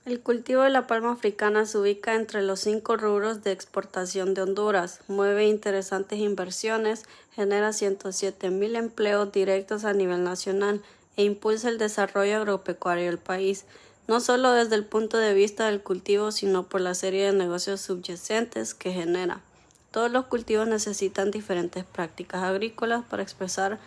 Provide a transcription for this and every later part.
El cultivo de la palma africana se ubica entre los 5 rubros de exportación de Honduras, mueve interesantes inversiones, genera 107.000 empleos directos a nivel nacional e impulsa el desarrollo agropecuario del país, no solo desde el punto de vista del cultivo, sino por la serie de negocios subyacentes que genera. Todos los cultivos necesitan diferentes prácticas agrícolas para expresar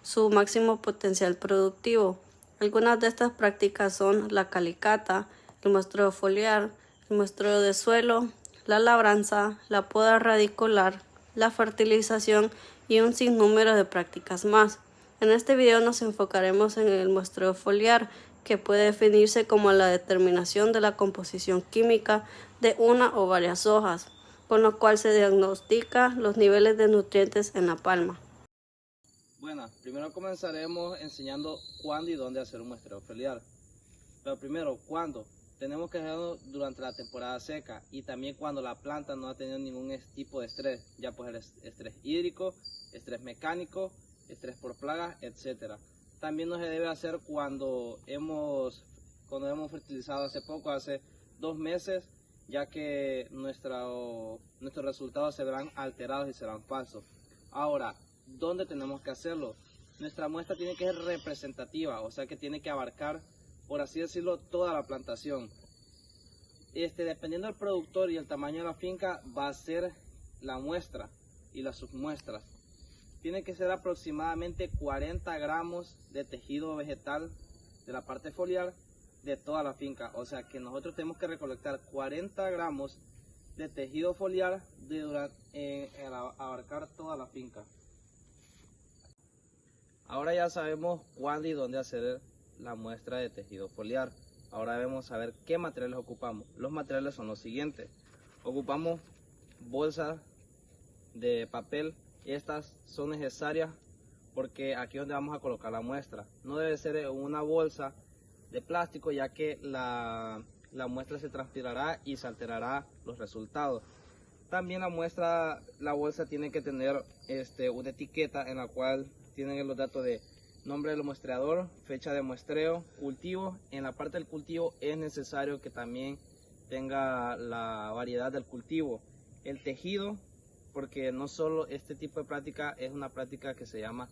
su máximo potencial productivo. Algunas de estas prácticas son la calicata, el muestreo foliar, el muestreo de suelo, la labranza, la poda radicular, la fertilización y un sinnúmero de prácticas más. En este video nos enfocaremos en el muestreo foliar, que puede definirse como la determinación de la composición química de una o varias hojas, con lo cual se diagnostica los niveles de nutrientes en la palma. Bueno, primero comenzaremos enseñando cuándo y dónde hacer un muestreo foliar. Pero primero, ¿cuándo? Tenemos que hacerlo durante la temporada seca y también cuando la planta no ha tenido ningún tipo de estrés, ya pues el estrés hídrico, estrés mecánico, estrés por plagas, etc. También no se debe hacer cuando hemos fertilizado hace poco, hace 2 meses, ya que nuestros resultados se verán alterados y serán falsos. Ahora, ¿dónde tenemos que hacerlo? Nuestra muestra tiene que ser representativa, o sea que tiene que abarcar, por así decirlo, toda la plantación. Dependiendo del productor y el tamaño de la finca, va a ser la muestra y las submuestras. Tiene que ser aproximadamente 40 gramos de tejido vegetal de la parte foliar de toda la finca. O sea que nosotros tenemos que recolectar 40 gramos de tejido foliar abarcar toda la finca. Ahora ya sabemos cuándo y dónde hacer la muestra de tejido foliar. Ahora debemos saber qué materiales ocupamos. Los materiales son los siguientes. Ocupamos bolsas de papel. Estas son necesarias porque aquí es donde vamos a colocar la muestra. No debe ser en una bolsa de plástico, ya que la muestra se transpirará y se alterará los resultados. También la bolsa tiene que tener una etiqueta en la cual tienen los datos de nombre del muestreador, fecha de muestreo, cultivo. En la parte del cultivo es necesario que también tenga la variedad del cultivo, el tejido, porque no solo este tipo de práctica es una práctica que se llama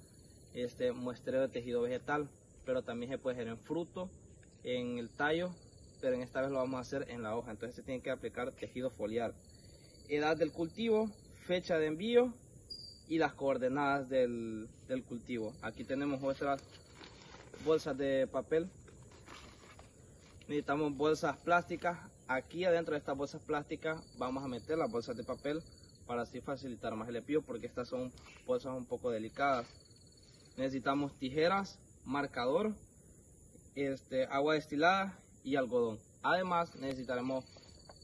muestreo de tejido vegetal, pero también se puede hacer en fruto, en el tallo, pero en esta vez lo vamos a hacer en la hoja. Entonces se tiene que aplicar tejido foliar, edad del cultivo, fecha de envío y las coordenadas del cultivo. Aquí tenemos nuestras bolsas de papel. Necesitamos bolsas plásticas. Aquí adentro de estas bolsas plásticas vamos a meter las bolsas de papel para así facilitar más el envío, porque estas son bolsas un poco delicadas. Necesitamos tijeras, marcador, agua destilada y algodón. Además necesitaremos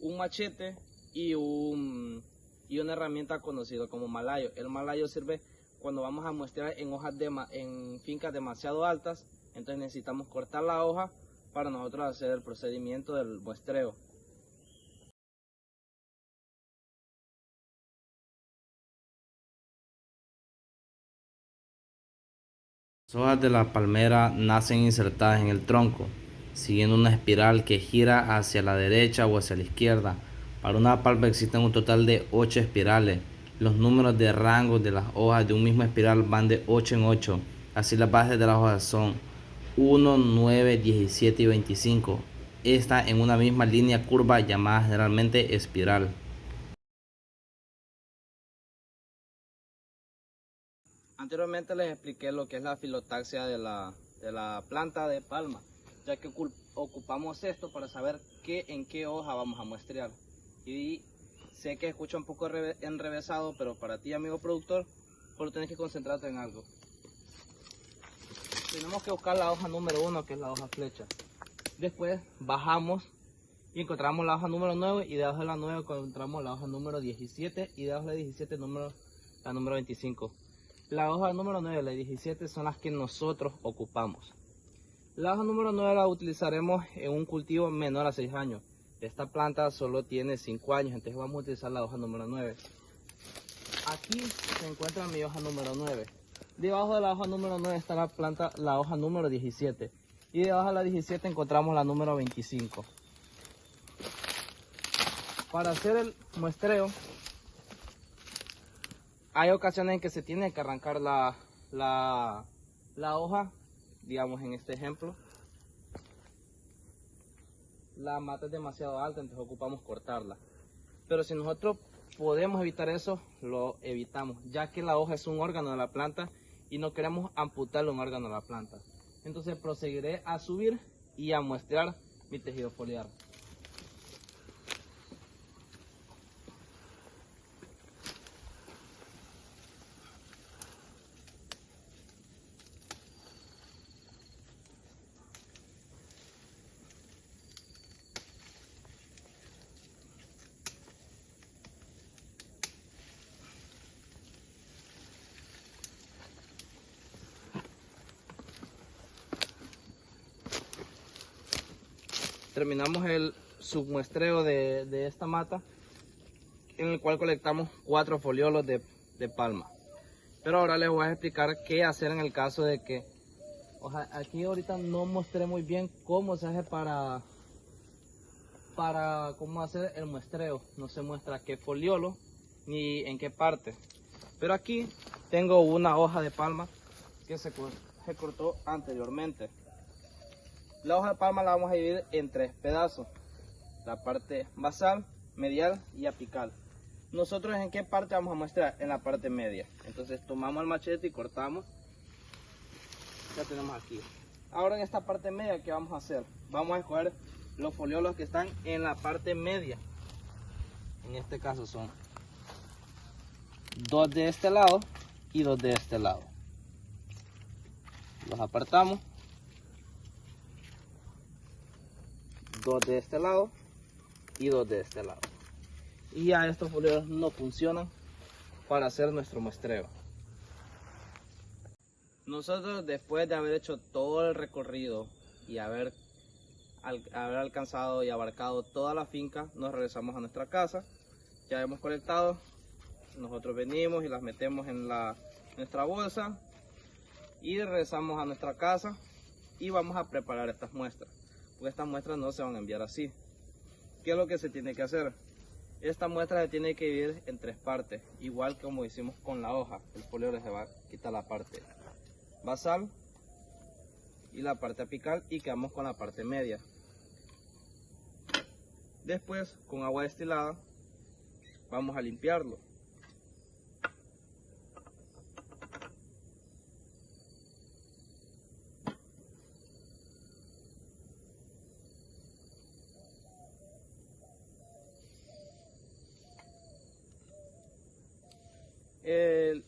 un machete y una herramienta conocida como malayo. El malayo sirve cuando vamos a muestrear en fincas demasiado altas, entonces necesitamos cortar la hoja para nosotros hacer el procedimiento del muestreo. Las hojas de la palmera nacen insertadas en el tronco, siguiendo una espiral que gira hacia la derecha o hacia la izquierda. Para una palma existen un total de 8 espirales. Los números de rango de las hojas de un mismo espiral van de 8 en 8. Así las bases de las hojas son 1, 9, 17 y 25. Esta en una misma línea curva llamada generalmente espiral. Anteriormente les expliqué lo que es la filotaxia de la planta de palma, ya que ocupamos esto para saber en qué hoja vamos a muestrear. Y sé que escucha un poco enrevesado, pero para ti, amigo productor, solo tienes que concentrarte en algo. Tenemos que buscar la hoja número 1, que es la hoja flecha. Después bajamos y encontramos la hoja número 9, y debajo de la 9 encontramos la hoja número 17, y debajo de la 17 la número 25. La hoja número 9 y la 17 son las que nosotros ocupamos. La hoja número 9 la utilizaremos en un cultivo menor a 6 años. Esta planta solo tiene 5 años, entonces vamos a utilizar la hoja número 9. Aquí se encuentra mi hoja número 9. Debajo de la hoja número 9 está la hoja número 17. Y debajo de la 17 encontramos la número 25. Para hacer el muestreo, hay ocasiones en que se tiene que arrancar la hoja, digamos en este ejemplo. La mata es demasiado alta, entonces ocupamos cortarla. Pero si nosotros podemos evitar eso, lo evitamos, ya que la hoja es un órgano de la planta y no queremos amputarle un órgano de la planta. Entonces proseguiré a subir y a muestrear mi tejido foliar. Terminamos el submuestreo de esta mata, en el cual colectamos 4 foliolos de palma. Pero ahora les voy a explicar qué hacer en el caso de que, aquí ahorita no mostré muy bien cómo se hace para cómo hacer el muestreo. No se muestra qué foliolo ni en qué parte. Pero aquí tengo una hoja de palma que se cortó anteriormente. La hoja de palma la vamos a dividir en 3 pedazos, la parte basal, medial y apical. Nosotros en qué parte vamos a muestrar, en la parte media. Entonces tomamos el machete y cortamos, ya tenemos aquí. Ahora en esta parte media, ¿qué vamos a hacer? Vamos a escoger los foliolos que están en la parte media. En este caso son 2 de este lado y 2 de este lado. Los apartamos. 2 de este lado y 2 de este lado. Y ya estos foliolos no funcionan para hacer nuestro muestreo. Nosotros, después de haber hecho todo el recorrido y haber alcanzado y abarcado toda la finca, nos regresamos a nuestra casa. Ya hemos colectado, nosotros venimos y las metemos en nuestra bolsa y regresamos a nuestra casa y vamos a preparar estas muestras. Porque estas muestras no se van a enviar así. ¿Qué es lo que se tiene que hacer? Esta muestra se tiene que dividir en 3 partes, igual como hicimos con la hoja. El foliolo se va a quitar la parte basal y la parte apical y quedamos con la parte media. Después, con agua destilada, vamos a limpiarlo.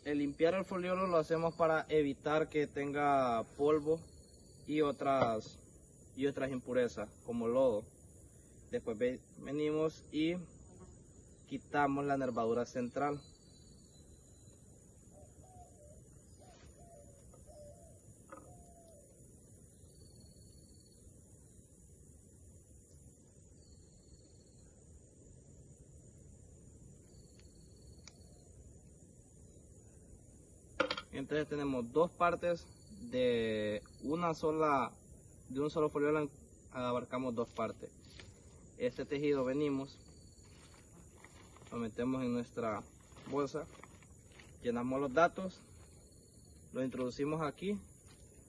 El limpiar el foliolo lo hacemos para evitar que tenga polvo y otras impurezas como lodo. Después venimos y quitamos la nervadura central. Entonces tenemos 2 partes de un solo foliolo, abarcamos 2 partes. Este tejido venimos, lo metemos en nuestra bolsa, llenamos los datos, lo introducimos aquí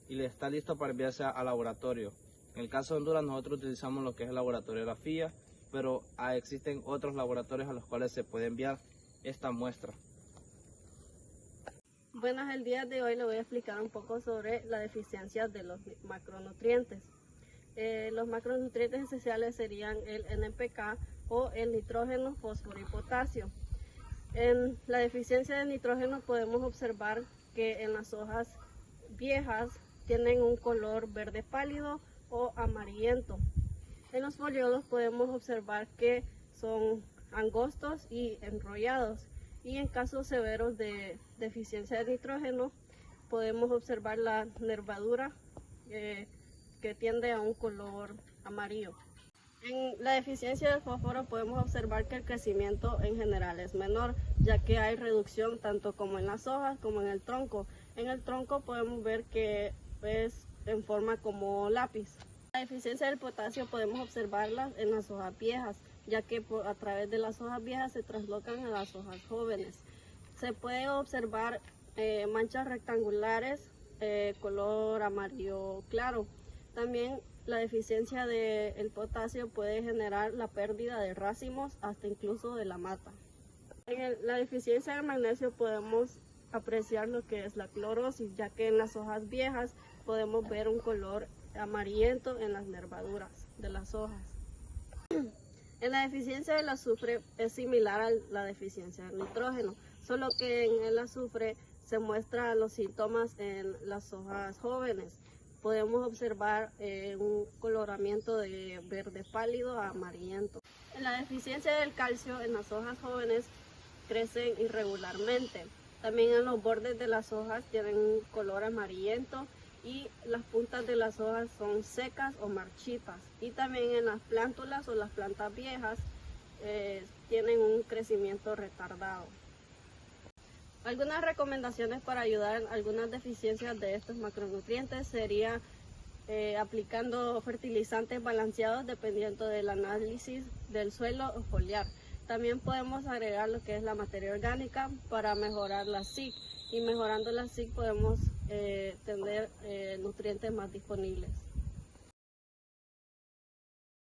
y le está listo para enviarse al laboratorio. En el caso de Honduras nosotros utilizamos lo que es el laboratorio de la FIA, pero existen otros laboratorios a los cuales se puede enviar esta muestra. Buenas, el día de hoy le voy a explicar un poco sobre la deficiencia de los macronutrientes. Los macronutrientes esenciales serían el NPK o el nitrógeno, fósforo y potasio. En la deficiencia de nitrógeno podemos observar que en las hojas viejas tienen un color verde pálido o amarillento. En los foliolos podemos observar que son angostos y enrollados. Y en casos severos de deficiencia de nitrógeno podemos observar la nervadura que tiende a un color amarillo. En la deficiencia de fósforo podemos observar que el crecimiento en general es menor, ya que hay reducción tanto como en las hojas como en el tronco. En el tronco podemos ver que es en forma como lápiz. La La deficiencia del potasio podemos observarla en las hojas viejas, ya que a través de las hojas viejas se traslocan a las hojas jóvenes. Se puede observar manchas rectangulares, color amarillo claro. También la deficiencia del potasio puede generar la pérdida de racimos, hasta incluso de la mata. En la deficiencia de magnesio podemos apreciar lo que es la clorosis, ya que en las hojas viejas podemos ver un color amarillento en las nervaduras de las hojas. En la deficiencia del azufre es similar a la deficiencia del nitrógeno, solo que en el azufre se muestran los síntomas en las hojas jóvenes. Podemos observar un coloramiento de verde pálido a amarillento. En la deficiencia del calcio en las hojas jóvenes crecen irregularmente. También en los bordes de las hojas tienen un color amarillento y las puntas de las hojas son secas o marchitas. Y también en las plántulas o las plantas viejas tienen un crecimiento retardado. Algunas recomendaciones para ayudar en algunas deficiencias de estos macronutrientes sería aplicando fertilizantes balanceados dependiendo del análisis del suelo o foliar. También podemos agregar lo que es la materia orgánica para mejorar la SIC, y mejorando la SIC podemos tener nutrientes más disponibles.